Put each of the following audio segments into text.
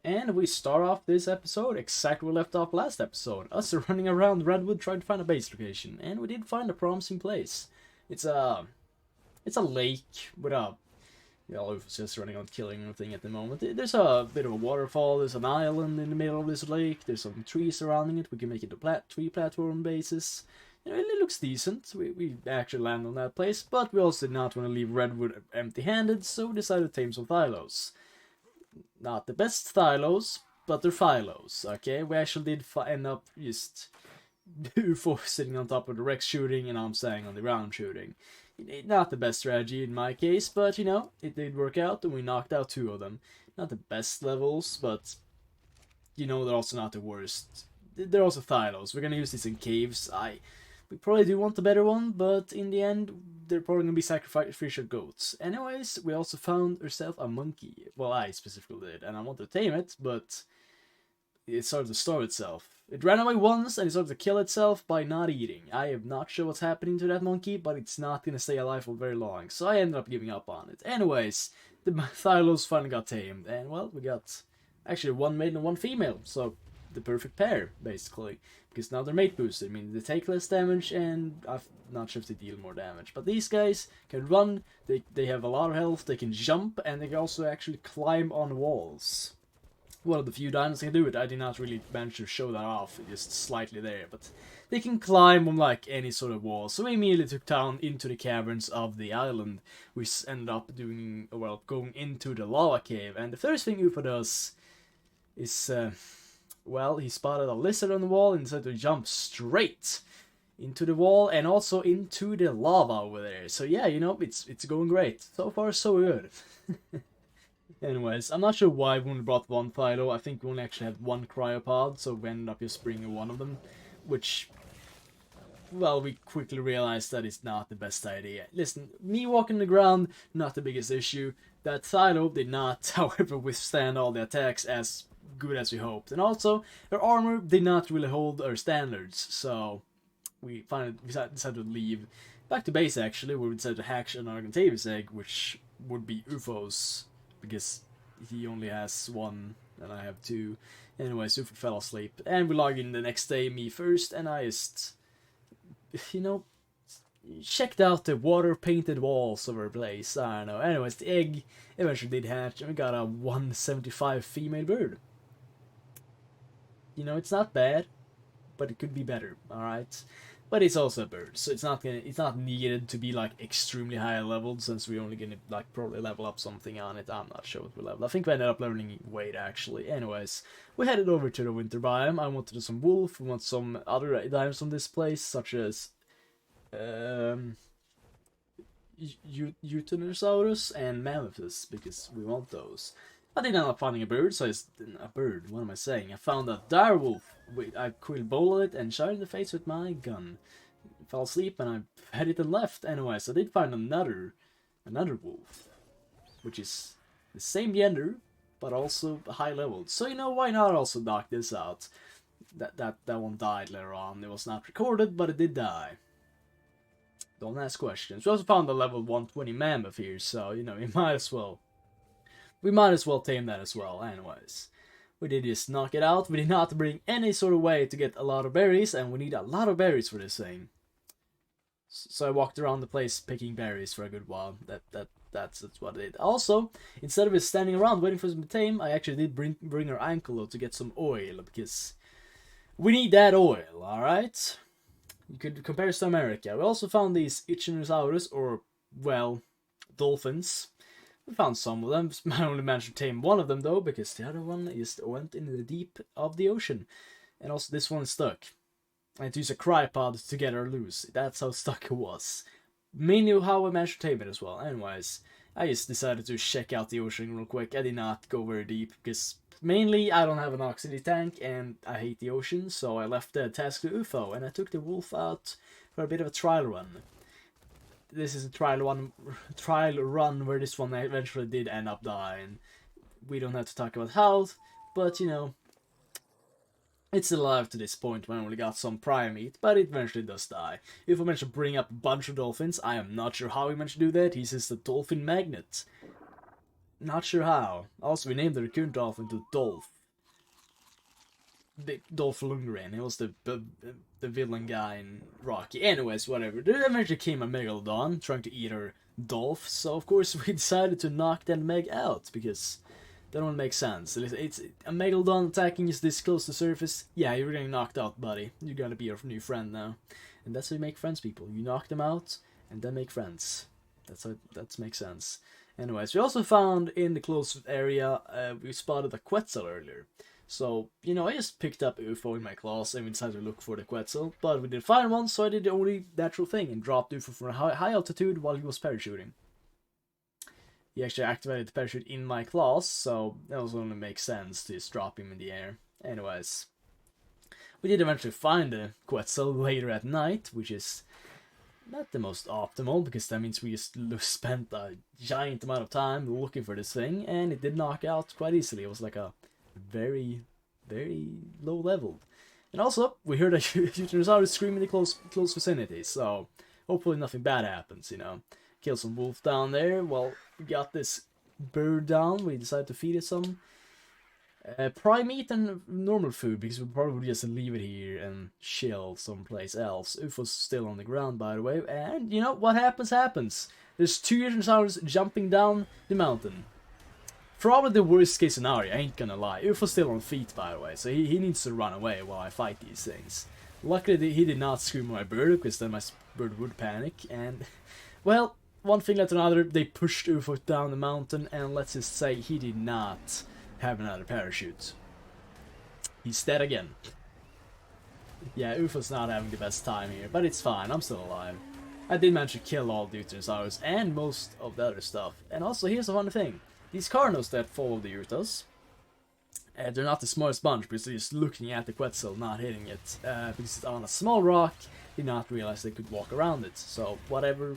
And we start off this episode exactly where we left off last episode. Us running around Redwood trying to find a base location. And we did find a promising place. It's a lake with a... Yeah, it's just running on killing everything at the moment. There's a bit of a waterfall, there's an island in the middle of this lake, there's some trees surrounding it, we can make it a tree platform basis. You know, it looks decent, we actually land on that place, but we also did not want to leave Redwood empty-handed, so we decided to tame some Thylos. Not the best Thylos, but they're Phylos, okay? We actually did end up just UFO sitting on top of the Rex shooting, and I'm staying on the ground shooting. Not the best strategy in my case, but you know, it did work out and we knocked out 2 of them. Not the best levels, but you know, they're also not the worst. They're also Thylos. We're gonna use these in caves. We probably do want a better one, but in the end, they're probably gonna be sacrificial goats. Anyways, we also found ourselves a monkey. Well, I specifically did, and I wanted to tame it, but it started to starve itself. It ran away once and it started to kill itself by not eating. I am not sure what's happening to that monkey, but it's not gonna stay alive for very long, so I ended up giving up on it. Anyways, the Thylos finally got tamed, and well, we got actually 1 male and 1 female, so the perfect pair, basically. Because now they're mate boosted, I mean, they take less damage, and I'm not sure if they deal more damage. But these guys can run, they have a lot of health, they can jump, and they can also actually climb on walls. One of the few dinos can do it. I did not really manage to show that off, just slightly there, but they can climb on like any sort of wall. So we immediately took down into the caverns of the island. We ended up going into the lava cave, and the first thing UFO does is, well, he spotted a lizard on the wall and decided to jump straight into the wall and also into the lava over there. So yeah, you know, it's going great. So far, so good. Anyways, I'm not sure why we only brought 1 Thylo. I think we only actually had 1 cryopod, so we ended up just bringing 1 of them. Which, well, we quickly realized that it's not the best idea. Listen, me walking the ground, not the biggest issue. That Thylo did not, however, withstand all the attacks as good as we hoped. And also, her armor did not really hold our standards, so we finally decided to leave. Back to base, actually, where we decided to hatch an Argentavis egg, which would be UFO's. Because he only has 1 and I have 2. Anyway, UFO fell asleep. And we log in the next day, me first, and I just, you know, checked out the water-painted walls of our place. I don't know. Anyways, the egg eventually did hatch, and we got a 175 female bird. You know, it's not bad, but it could be better, alright? But it's also a bird, so it's not needed to be like extremely high leveled, since we're only gonna like probably level up something on it. I'm not sure what we leveled. I think we ended up leveling weight actually. Anyways, we headed over to the winter biome. I wanted some wolf. We want some other dinos on this place, such as Euthanosaurus and Mammothus, because we want those. I did end up finding a bird, so it's a bird. What am I saying? I found a dire wolf. I quick bowled it and shot it in the face with my gun. Fell asleep and I had it and left. Anyways, I did find another wolf, which is the same gender, but also high leveled. So you know, why not also knock this out? That one died later on. It was not recorded, but it did die. Don't ask questions. We also found a level 120 mammoth here, so you know, we might as well tame that as well. Anyways, we did just knock it out. We did not bring any sort of way to get a lot of berries, and we need a lot of berries for this thing. So I walked around the place picking berries for a good while. That's what I did. Also, instead of just standing around waiting for them to tame, I actually did bring our ankle to get some oil, because we need that oil, alright? You could compare this to America. We also found these Ichthyosaurus, or, well, dolphins. We found some of them. I only managed to tame 1 of them though, because the other one just went into the deep of the ocean. And also this one is stuck. I had to use a cryopod to get her loose. That's how stuck it was. Mainly how I managed to tame it as well. Anyways, I just decided to check out the ocean real quick. I did not go very deep, because mainly I don't have an oxygen tank and I hate the ocean, so I left the task to UFO and I took the wolf out for a bit of a trial run. This is a trial run where this one eventually did end up dying. We don't have to talk about how, but you know, it's alive to this point when I only got some prime meat, but it eventually does die. If I managed to bring up a bunch of dolphins, I am not sure how he managed to do that. He's just a dolphin magnet. Not sure how. Also, we named the raccoon dolphin to Dolph. Big Dolph Lundgren. He was the villain guy in Rocky. Anyways, whatever. There eventually came a Megalodon trying to eat our Dolph. So of course we decided to knock that Meg out because that don't make sense. It's a Megalodon attacking us this close to surface. Yeah, you're getting knocked out, buddy. You're gonna be our new friend now, and that's how you make friends, people. You knock them out and then make friends. That's how that makes sense. Anyways, we also found in the close area we spotted a Quetzal earlier. So, you know, I just picked up UFO in my class and we decided to look for the Quetzal, but we didn't find one, so I did the only natural thing and dropped UFO from a high altitude while he was parachuting. He actually activated the parachute in my class, so that was only make sense to just drop him in the air. Anyways, we did eventually find the Quetzal later at night, which is not the most optimal, because that means we just spent a giant amount of time looking for this thing, and it did knock out quite easily. It was like a very, very low level. And also, we heard a Tyrannosaurus scream in the close vicinity, so hopefully nothing bad happens, you know. Kill some wolf down there. Well, we got this bird down. We decided to feed it some prime meat and normal food, because we'll probably just leave it here and chill someplace else. UFO's still on the ground, by the way, and you know, what happens. There's 2 Tyrannosaurus jumping down the mountain. Probably the worst case scenario, I ain't gonna lie. UFO's still on feet, by the way, so he needs to run away while I fight these things. Luckily, he did not scream at my bird, because then my bird would panic, and, well, one thing led to another, they pushed UFO down the mountain, and let's just say he did not have another parachute. He's dead again. Yeah, UFO's not having the best time here, but it's fine, I'm still alive. I did manage to kill all the Tyrannosaurus and most of the other stuff. And also, here's a funny thing. These Carnos that follow the Urtas, they're not the smartest bunch, because they're just looking at the Quetzal, not hitting it. Because it's on a small rock, did not realize they could walk around it. So, whatever,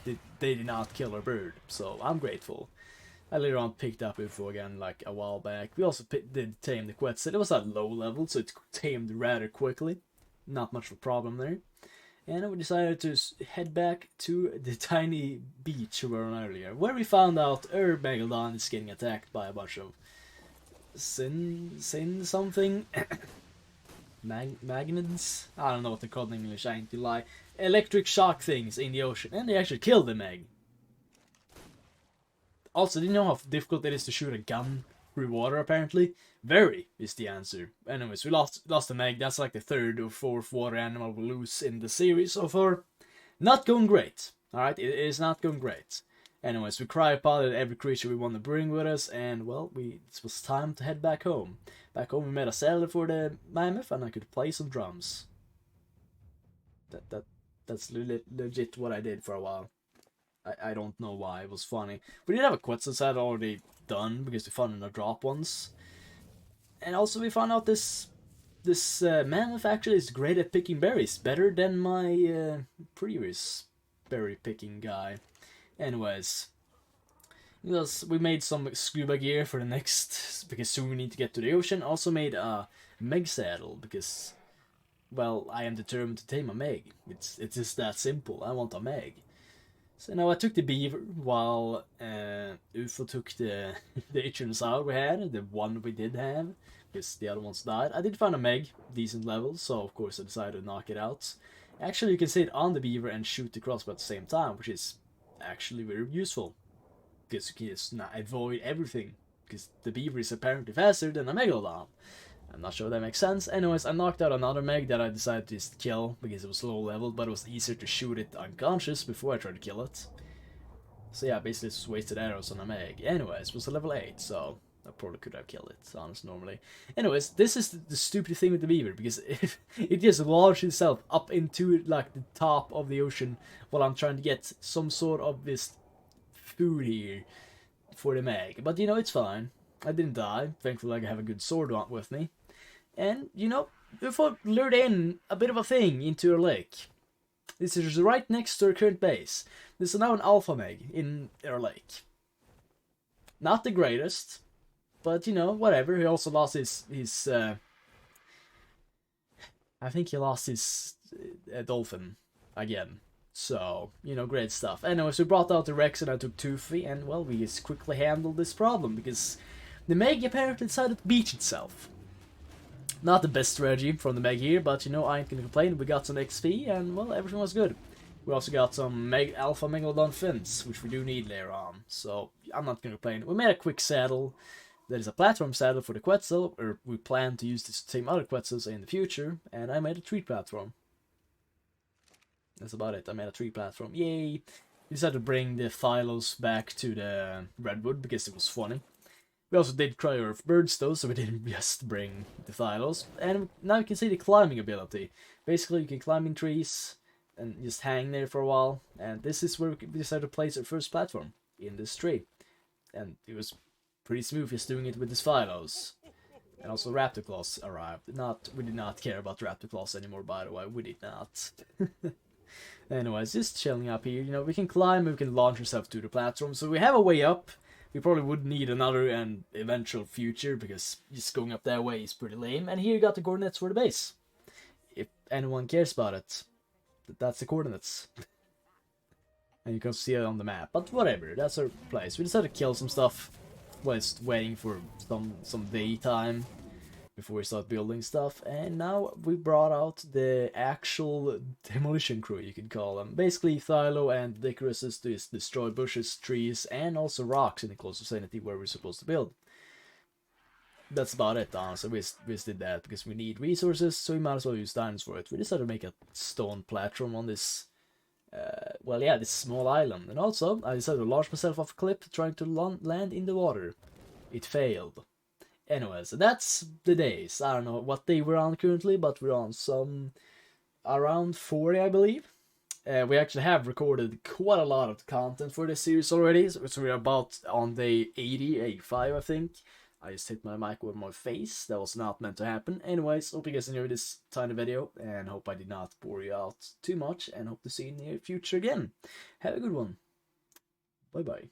they did not kill our bird, so I'm grateful. I later on picked up UFO again, like a while back. We also did tame the Quetzal. It was at low level, so it tamed rather quickly. Not much of a problem there. And we decided to head back to the tiny beach we were on earlier, where we found out our Megalodon is getting attacked by a bunch of sin something. Magnets? I don't know what they're called in English, I ain't to lie. Electric shock things in the ocean, and they actually killed the Meg. Also, did you know how difficult it is to shoot a gun through water, apparently? Very, is the answer. Anyways, we lost the Meg. That's like the 3rd or 4th water animal we lose in the series so far. Not going great. Alright, it is not going great. Anyways, we cryopoded every creature we want to bring with us, and, well, it was time to head back home. Back home we made a saddle for the mammoth, and I could play some drums. That's legit what I did for a while. I don't know why, it was funny. We did have a Quetzal saddle already done, because we found in a drop once. And also we found out this mammoth actually is great at picking berries, better than my previous berry picking guy. Anyways, we made some scuba gear for the next, because soon we need to get to the ocean. Also made a Meg saddle, because, well, I am determined to tame a Meg. It's just that simple. I want a Meg. So now I took the beaver while UFO took the Tyrannosaurus we had, the one we did have, because the other ones died. I did find a Meg, decent level, so of course I decided to knock it out. Actually, you can sit on the beaver and shoot the crossbow at the same time, which is actually very useful, because you can just avoid everything, because the beaver is apparently faster than a Megalodon. I'm not sure that makes sense. Anyways, I knocked out another Meg that I decided to just kill because it was low level, but it was easier to shoot it unconscious before I tried to kill it. So yeah, basically just wasted arrows on a Meg. Anyways, it was a level 8, so I probably could have killed it, honestly, normally. Anyways, this is the stupid thing with the beaver, because it just launched itself up into like the top of the ocean while I'm trying to get some sort of this food here for the Meg. But you know, it's fine. I didn't die. Thankfully, I have a good sword with me. And, you know, UFO lured in a bit of a thing into our lake. This is right next to our current base. This is now an alpha Meg in our lake. Not the greatest, but, you know, whatever. He also lost his I think he lost his dolphin again. So, you know, great stuff. Anyways, we brought out the Rex and I took Toothy, and well, we just quickly handled this problem because the Meg apparently decided to beach itself. Not the best strategy from the Meg here, but you know, I ain't gonna complain. We got some XP, and well, everything was good. We also got some Alpha Megalodon fins, which we do need later on, so I'm not gonna complain. We made a quick saddle. That is a platform saddle for the Quetzal, or we plan to use the same other Quetzals in the future, and I made a tree platform. That's about it. I made a tree platform. Yay! We decided to bring the Thylos back to the Redwood because it was funny. We also did cry Earth birds though, so we didn't just bring the Thylos. And now you can see the climbing ability. Basically, you can climb in trees and just hang there for a while. And this is where we decided to place our first platform, in this tree. And it was pretty smooth just doing it with the Thylos. And also Raptor Claws arrived. We did not care about Raptor Claws anymore, by the way. We did not. Anyways, just chilling up here. You know, we can climb and we can launch ourselves to the platform. So we have a way up. We probably would need another and eventual future because just going up that way is pretty lame. And here you got the coordinates for the base. If anyone cares about it, that's the coordinates. And you can see it on the map. But whatever, that's our place. We decided to kill some stuff whilst waiting for some daytime before we start building stuff. And now we brought out the actual demolition crew, you could call them. Basically, Thylo and Dicaruses to destroy bushes, trees, and also rocks in the close vicinity where we're supposed to build. That's about it, honestly. We just did that because we need resources, so we might as well use dinos for it. We decided to make a stone platform on this, well, yeah, this small island. And also, I decided to launch myself off a cliff trying to land in the water. It failed. Anyways, that's the days. I don't know what day we're on currently, but we're on some around 40, I believe. We actually have recorded quite a lot of content for this series already, so we're about on day 80, 85, I think. I just hit my mic with my face. That was not meant to happen. Anyways, hope you guys enjoyed this tiny video, and hope I did not bore you out too much, and hope to see you in the near future again. Have a good one. Bye-bye.